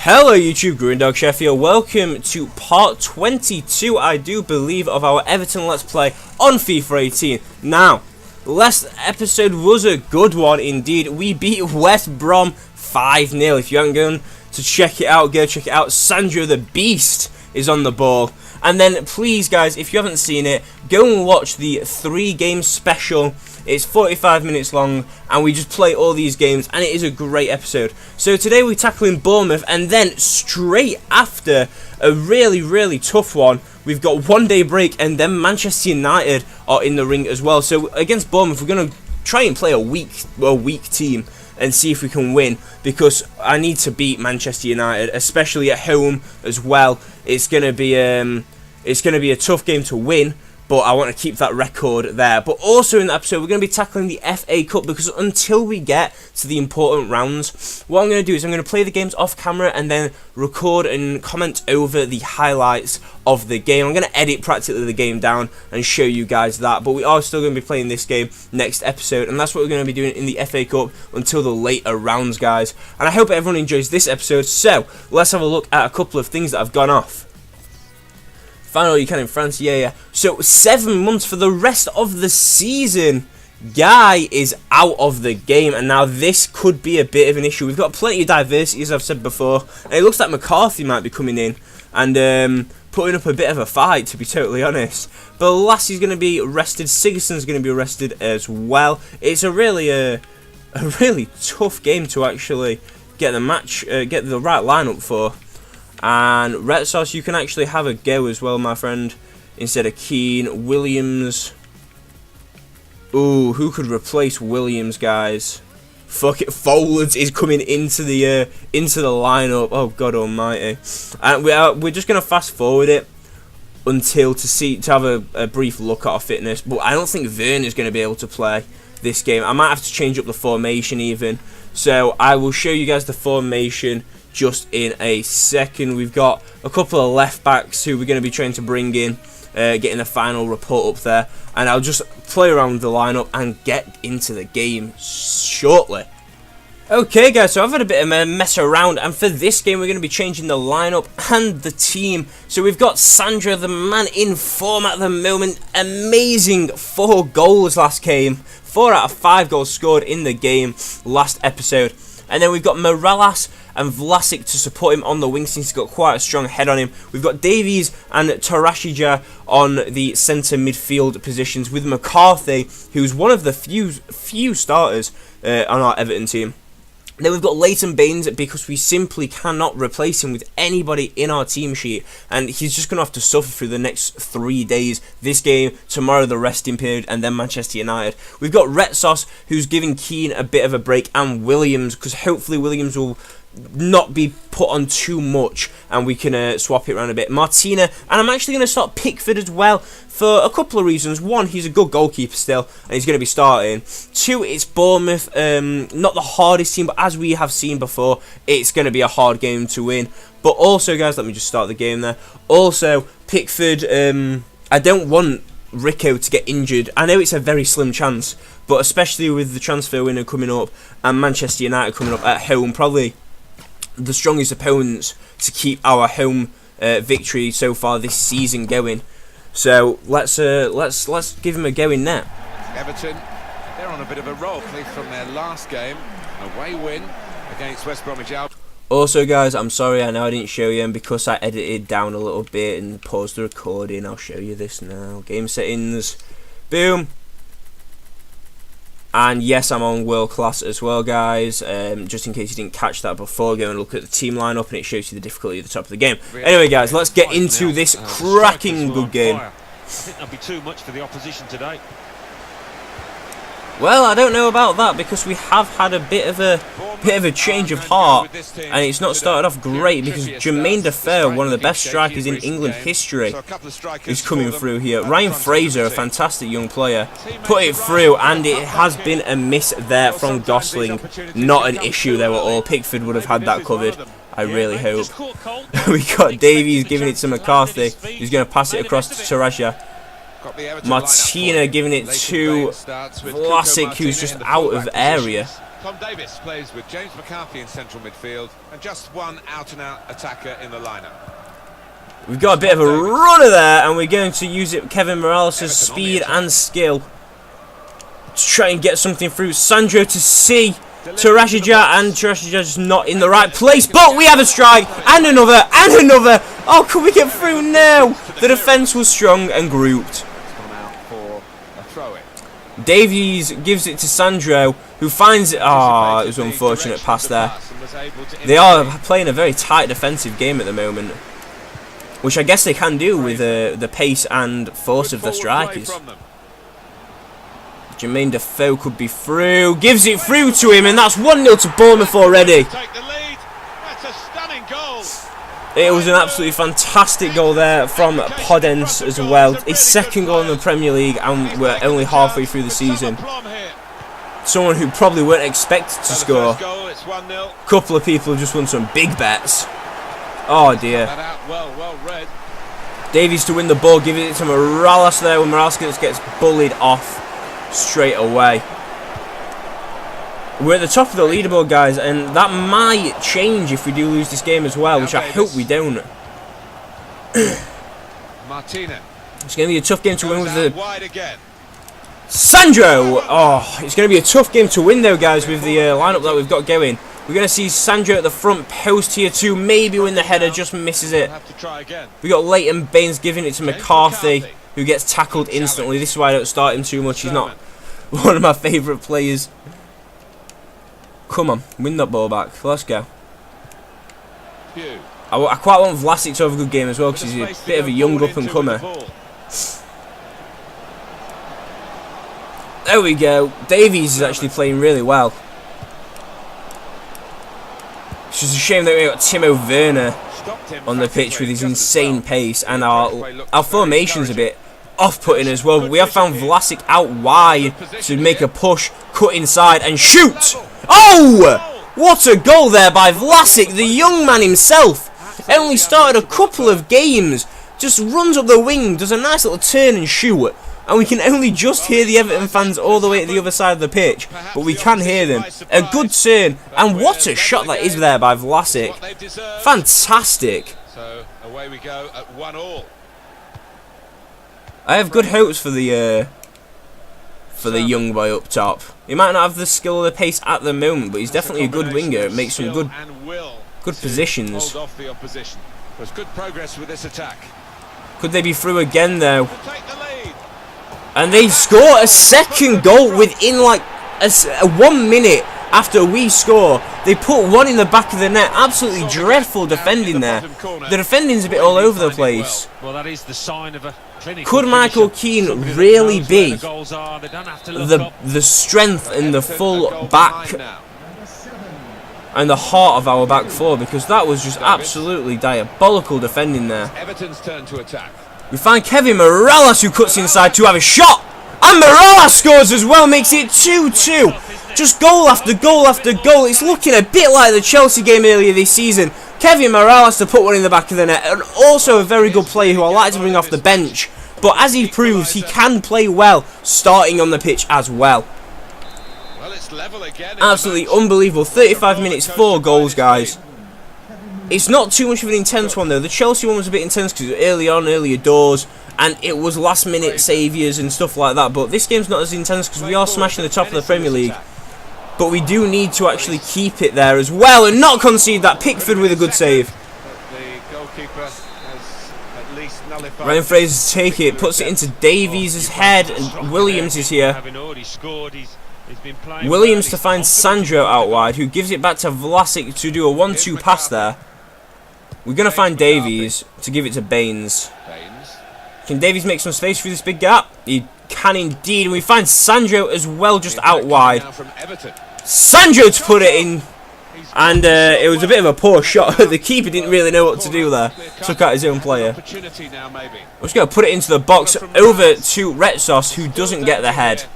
Hello YouTube, Grindog Sheffield. Welcome to part 22, I do believe, of our Everton Let's Play on FIFA 18. Now, last episode was a good one indeed. We beat West Brom 5-0. If you haven't gone to check it out, go check it out. Sandro the Beast is on the ball. And then, please guys, if you haven't seen it, go and watch the 3-game special. It's 45 minutes long, and we just play all these games, and it is a great episode. So today we're tackling Bournemouth, and then straight after a really tough one, we've got 1 day break, and then Manchester United are in the ring as well. So against Bournemouth, we're going to try and play a weak team and see if we can win, because I need to beat Manchester United, especially at home as well. It's going to be a tough game to win, but I want to keep that record there. But also in the episode, we're going to be tackling the FA Cup, because until we get to the important rounds, what I'm going to do is I'm going to play the games off camera and then record and comment over the highlights of the game. I'm going to edit practically the game down and show you guys that. But we are still going to be playing this game next episode, and that's what we're going to be doing in the FA Cup until the later rounds, guys. And I hope everyone enjoys this episode. So let's have a look at a couple of things that have gone off. Find all you can in France, yeah. So 7 months for the rest of the season. Guy is out of the game, and now this could be a bit of an issue. We've got plenty of diversity, as I've said before, and it looks like McCarthy might be coming in and putting up a bit of a fight, to be totally honest. But Lassie's going to be arrested. Sigerson's going to be arrested as well. It's a really tough game to actually get the right lineup for. And Red Sauce, you can actually have a go as well, my friend, instead of Keane. Williams. Ooh, who could replace Williams, guys? Fuck it, Folds is coming into the lineup. Oh God Almighty! And we're just gonna fast forward it until to have a brief look at our fitness. But I don't think Vern is gonna be able to play this game. I might have to change up the formation even. So I will show you guys the formation just in a second. We've got a couple of left backs who we're going to be trying to bring in, getting the final report up there, and I'll just play around with the lineup and get into the game shortly. Okay guys, so I've had a bit of a mess around, and for this game we're going to be changing the lineup and the team. So we've got Sandro, the man in form at the moment. Amazing 4 goals last game, 4 out of 5 goals scored in the game last episode. And then we've got Morales and Vlasic to support him on the wing, since he's got quite a strong head on him. We've got Davies and Tarashija on the centre midfield positions, with McCarthy, who's one of the few starters on our Everton team. Then we've got Leighton Baines, because we simply cannot replace him with anybody in our team sheet, and he's just going to have to suffer through the next 3 days. This game, tomorrow the resting period, and then Manchester United. We've got Retsos, who's giving Keane a bit of a break, and Williams, because hopefully Williams will not be put on too much and we can swap it around a bit. Martina, and I'm actually going to start Pickford as well for a couple of reasons. One, he's a good goalkeeper still, and he's going to be starting. 2, it's Bournemouth, not the hardest team, but as we have seen before, it's going to be a hard game to win. But also, guys, let me just start the game there. Also, Pickford, I don't want Rico to get injured. I know it's a very slim chance, but especially with the transfer window coming up and Manchester United coming up at home, probably the strongest opponents to keep our home victory so far this season going. So let's give him a go in there. Everton, they're on a bit of a roll from their last game, away win against West Bromwich Albion. Also guys, I'm sorry, I know I didn't show you, and because I edited down a little bit and paused the recording, I'll show you this now. Game settings, boom. And yes, I'm on world class as well, guys. Just in case you didn't catch that before, go and look at the team lineup, and it shows you the difficulty at the top of the game. Anyway, guys, let's get into this cracking good game. I think that'll be too much for the opposition today. Well, I don't know about that, because we have had a bit of a change of heart, and it's not started off great, because Jermaine Defoe, one of the best strikers in England history, is coming through here. Ryan Fraser, a fantastic young player, put it through, and it has been a miss there from Gosling. Not an issue there at all. Pickford would have had that covered, I really hope. We got Davies giving it to McCarthy, who's going to pass it across to Tarasha. Martina giving it to Vlasic, who's just out of area. Tom Davis plays with James McCarthy in central midfield and just one out-and-out attacker in the lineup. We've got a bit of a runner there, and we're going to use it. Kevin Morales' speed and skill to try and get something through. Sandro to see Tarashija, and Tarashija just not in the right place. But we have a strike, and another, and another. Oh, can we get through now? The defence was strong and grouped. Davies gives it to Sandro, who finds it. Ah, it was an unfortunate pass there. They are playing a very tight defensive game at the moment, which I guess they can do with the pace and force of their strikers. Jermaine Defoe could be through, gives it through to him, and that's 1-0 to Bournemouth already. It was an absolutely fantastic goal there from Podence as well. His second goal in the Premier League, and we're only halfway through the season. Someone who probably weren't expected to score. A couple of people have just won some big bets. Oh dear. Davies to win the ball, giving it to Morales there, when Morales gets bullied off straight away. We're at the top of the leaderboard, guys, and that might change if we do lose this game as well, which I hope we don't. It's going to be a tough game to win with the... Sandro! Oh, it's going to be a tough game to win, though, guys, with the lineup that we've got going. We're going to see Sandro at the front post here, too. Maybe win the header, just misses it. We got Leighton Baines giving it to McCarthy, who gets tackled instantly. This is why I don't start him too much. He's not one of my favourite players. Come on, win that ball back. Let's go. I quite want Vlasic to have a good game as well, because he's a bit of a young up-and-comer. There we go. Davies is actually playing really well. It's just a shame that we got Timo Werner on the pitch with his insane pace, and our formation's a bit off-putting as well. But we have found Vlasic out wide to make a push, cut inside, and shoot! Oh! What a goal there by Vlasic, the young man himself. Only started a couple of games, just runs up the wing, does a nice little turn and shoot. And we can only just hear the Everton fans all the way to the other side of the pitch, but we can hear them. A good turn, and what a shot that is there by Vlasic. Fantastic. So away we go at 1-1. I have good hopes for the young boy up top. He might not have the skill or the pace at the moment, but he's definitely a good winger. Makes some good positions. There's good progress with this attack. Could they be through again though? And they score a second goal within like a 1 minute after we score. They put one in the back of the net. Absolutely dreadful defending there. The defending's a bit all over the place. Well, that is the sign of a could Michael Keane really be the strength and the full back and the heart of our back four? Because that was just absolutely diabolical defending there. Everton's turn to attack. We find Kevin Morales, who cuts inside to have a shot, and Morales scores as well, makes it 2-2. Just goal after goal after goal. It's looking a bit like the Chelsea game earlier this season. Kevin Morales to put one in the back of the net, and also a very good player who I like to bring off the bench. But as he proves, he can play well, starting on the pitch as well. Well, it's level again. Absolutely unbelievable. 35 minutes, 4 goals, guys. It's not too much of an intense one, though. The Chelsea one was a bit intense because it was early on, earlier doors, and it was last-minute saviours and stuff like that. But this game's not as intense because we are smashing the top of the Premier League. But we do need to actually keep it there as well and not concede that. Pickford with a good save. Ryan Fraser take it, puts it into Davies' head, and Williams is here. Williams to find Sandro out wide, who gives it back to Vlasic to do a 1-2 pass there. We're going to find Davies to give it to Baines. Can Davies make some space through this big gap? He can indeed, and we find Sandro as well just out wide. Sandro to put it in, and it was a bit of a poor shot. The keeper didn't really know what to do there. Took out his own player. I'm just going to put it into the box over to Retsos, who doesn't get the head.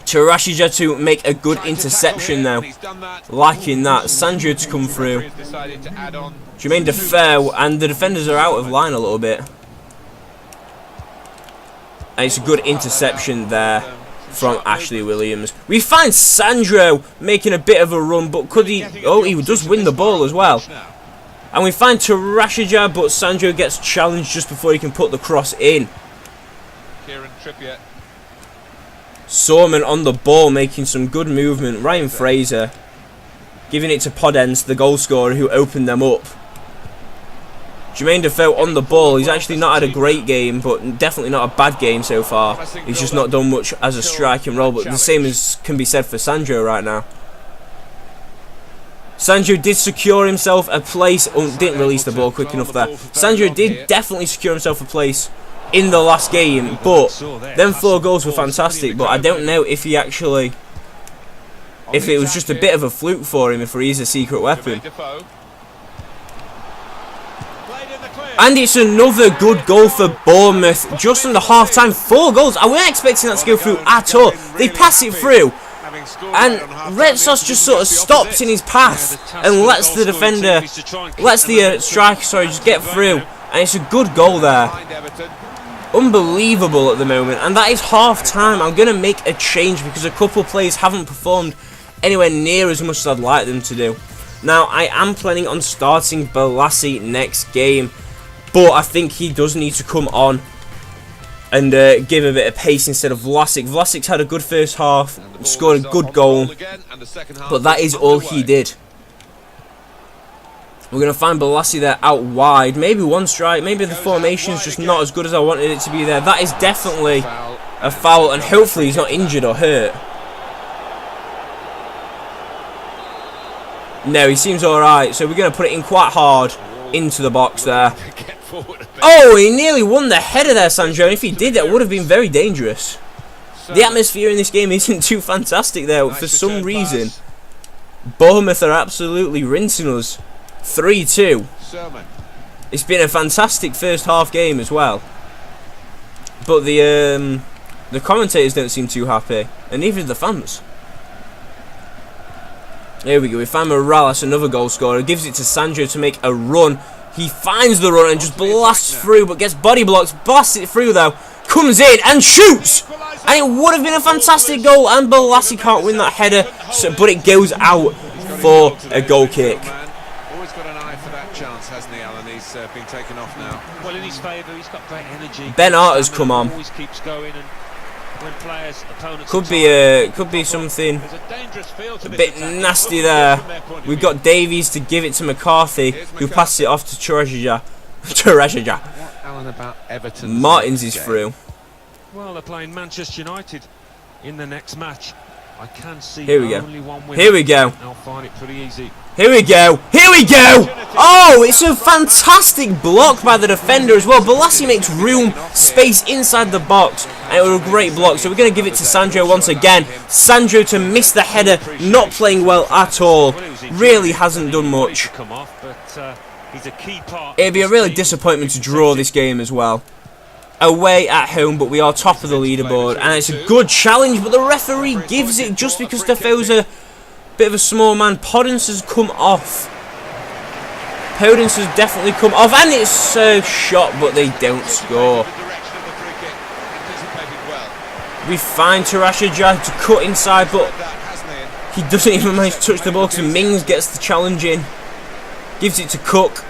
Tarashija to make a good interception now. Liking that. Sandro to come through. Jermaine Defoe, and the defenders are out of line a little bit. And it's a good interception there. from Ashley Williams. We find Sandro making a bit of a run, but could he... Oh, he does win the ball as well. And we find Tarashija, but Sandro gets challenged just before he can put the cross in. Sorman on the ball, making some good movement. Ryan Fraser giving it to Podence, the goal scorer, who opened them up. Jermaine Defoe on the ball. He's actually not had a great game, but definitely not a bad game so far. He's just not done much as a striking role, but the same as can be said for Sandro right now. Sandro did secure himself a place. Oh, didn't release the ball quick enough there. Sandro did definitely secure himself a place in the last game, but them 4 goals were fantastic. But I don't know if he actually... if it was just a bit of a fluke for him, if he's a secret weapon. And it's another good goal for Bournemouth, just under half-time. 4 goals. I wasn't expecting that to go through at all. They pass it through, and Retsos just sort of stops in his path and lets the defender, lets the striker, sorry, just get through. And it's a good goal there. Unbelievable at the moment. And that is half-time. I'm going to make a change because a couple of players haven't performed anywhere near as much as I'd like them to do. Now, I am planning on starting Balassi next game, but I think he does need to come on and give a bit of pace instead of Vlasic. Vlasic's had a good first half, scored a good goal, but that is all he did. We're going to find Balassi there out wide. Maybe one strike, maybe the formation's just not as good as I wanted it to be there. That is definitely a foul, and hopefully he's not injured or hurt. No, he seems alright, so we're going to put it in quite hard into the box there. Oh, he nearly won the header there, Sandro. And if he did, that would have been very dangerous. The atmosphere in this game isn't too fantastic there. For some reason, Bournemouth are absolutely rinsing us. 3-2. It's been a fantastic first half game as well. But the commentators don't seem too happy, and neither do the fans. There we go, we find Morales, another goal scorer, gives it to Sandro to make a run. He finds the run and just blasts through, but gets body blocks, blasts it through though, comes in and shoots! And it would have been a fantastic goal, and Balassi can't win that header, but it goes out for a goal kick. Always got an eye for that chance, hasn't he, Alan? He's been taken off now. Well, in his favour, he's got great energy. Ben Arter's come on. Always keeps going, and when players, opponents could be something a bit nasty there. We've got Davies to give it to McCarthy, who passes it off to Tarashija. Martins is through. Well, they're playing Manchester United in the next match. I can see only one winner. Here we go. I'll find it pretty easy. Here we go. Here we go. Oh, it's a fantastic block by the defender as well. Balassi makes room, space inside the box, and it was a great block. So we're going to give it to Sandro once again. Sandro to miss the header, not playing well at all. Really hasn't done much. It'd be a really disappointment to draw this game as well. Away at home, but we are top of the leaderboard, and it's a good challenge, but the referee gives it just because Defoe's a bit of a small man. Podence has come off. Podence has definitely come off, and it's a shot, but they don't score. We find Tarashija to cut inside, but he doesn't even manage to touch the ball because Mings gets the challenge in. Gives it to Cook.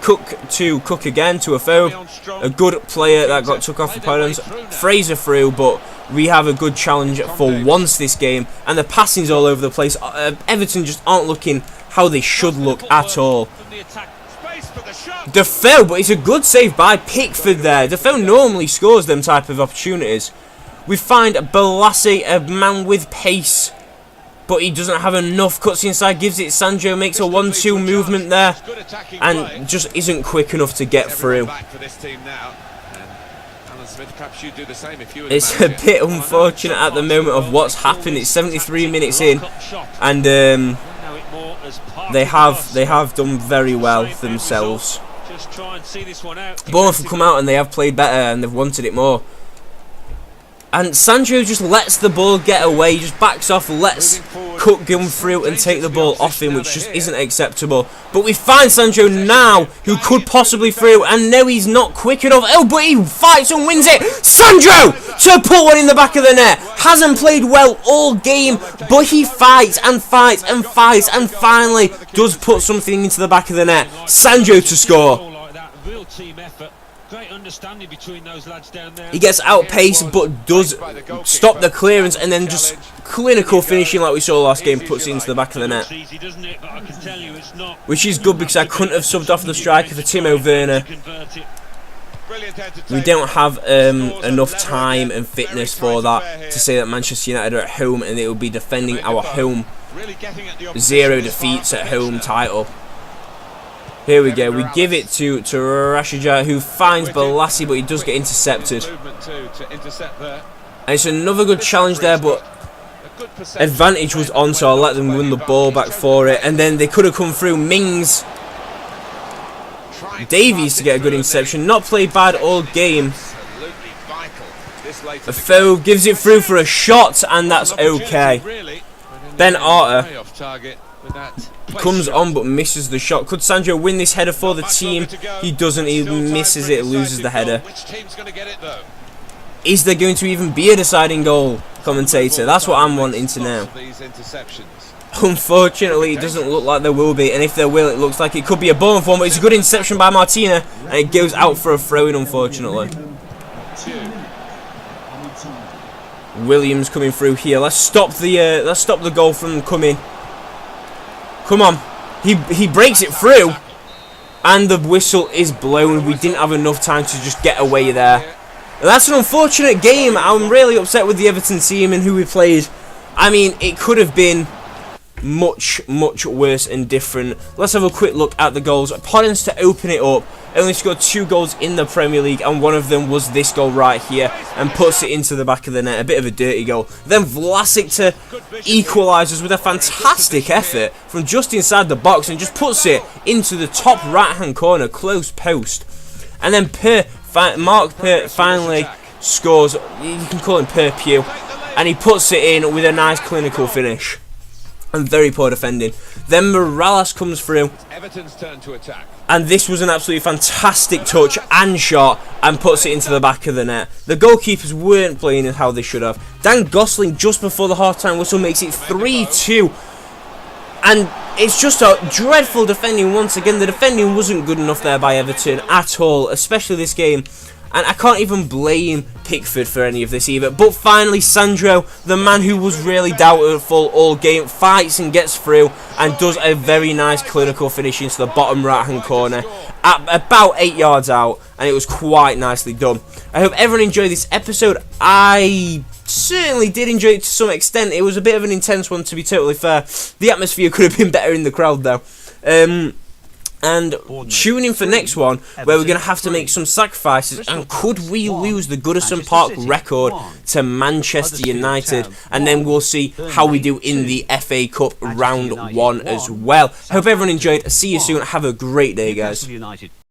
Cook again to a foe. A good player that got took off opponents. Fraser through, but we have a good challenge for once this game, and the passing's all over the place. Everton just aren't looking how they should look at all. Defoe, but it's a good save by Pickford there. Defoe normally scores them type of opportunities. We find Balassi, a man with pace, but he doesn't have enough. Cuts inside, gives it Sandro, makes a 1-2 movement there, and just isn't quick enough to get through. It's a bit unfortunate at the moment of what's happened. It's 73 minutes in, and they have done very well themselves. Bournemouth have come out and they have played better and they've wanted it more. And Sandro just lets the ball get away, just backs off, lets Cook come through and take the ball off him, which just isn't acceptable. But we find Sandro now, who could possibly through, and no, he's not quick enough. Oh, but he fights and wins it. Sandro to put one in the back of the net. Hasn't played well all game, but he fights and fights and fights, and finally does put something into the back of the net. Sandro to score. He gets outpaced but does stop the clearance, and then just clinical finishing like we saw last game, puts it into the back of the net. Which is good, because I couldn't have subbed off the striker for Timo Werner. We don't have enough time and fitness for that, to say that Manchester United are at home and they will be defending our home 0 defeats at home title. Here we go, we give it to Rashica, who finds Balassi, but he does get intercepted. And it's another good challenge there, but advantage was on, so I'll let them win the ball back for it. And then they could have come through. Mings Davies to get a good interception. Not played bad all game. Afoe gives it through for a shot, and that's okay. Ben Arter comes on but misses the shot. Could Sandro win this header for the team? He doesn't. He misses it, loses the header. Is there going to even be a deciding goal, commentator? That's what I'm wanting to know. Unfortunately, it doesn't look like there will be, and if there will, it looks like it could be a Bournemouth one, but it's a good interception by Martina, and it goes out for a throw-in, unfortunately. Williams coming through here. Let's stop the goal from coming. Come on. He breaks it through, and the whistle is blown. We didn't have enough time to just get away there. And that's an unfortunate game. I'm really upset with the Everton team and who we played. I mean, it could have been much worse and different. Let's have a quick look at the goals. Podence to open it up. Only scored 2 goals in the Premier League, and one of them was this goal right here, and puts it into the back of the net. A bit of a dirty goal. Then Vlasic to equalises with a fantastic effort from just inside the box, and just puts it into the top right hand corner, close post. And then Mark Per finally scores. You can call him Per Pew, and he puts it in with a nice clinical finish. And very poor defending. Then Morales comes through. Everton's turn to attack. And this was an absolutely fantastic touch and shot, and puts it into the back of the net. The goalkeepers weren't playing as how they should have. Dan Gosling, just before the half-time whistle, makes it 3-2. And it's just a dreadful defending once again. The defending wasn't good enough there by Everton at all, especially this game. And I can't even blame Pickford for any of this either. But finally, Sandro, the man who was really doubtful all game, fights and gets through and does a very nice clinical finish into the bottom right-hand corner at about 8 yards out. And it was quite nicely done. I hope everyone enjoyed this episode. I certainly did enjoy it to some extent. It was a bit of an intense one, to be totally fair. The atmosphere could have been better in the crowd, though. And tune in for next one, where we're going to have to make some sacrifices. And could we lose the Goodison Park record to Manchester United? And then we'll see how we do in the FA Cup round 1 as well. Hope everyone enjoyed. See you soon. Have a great day, guys.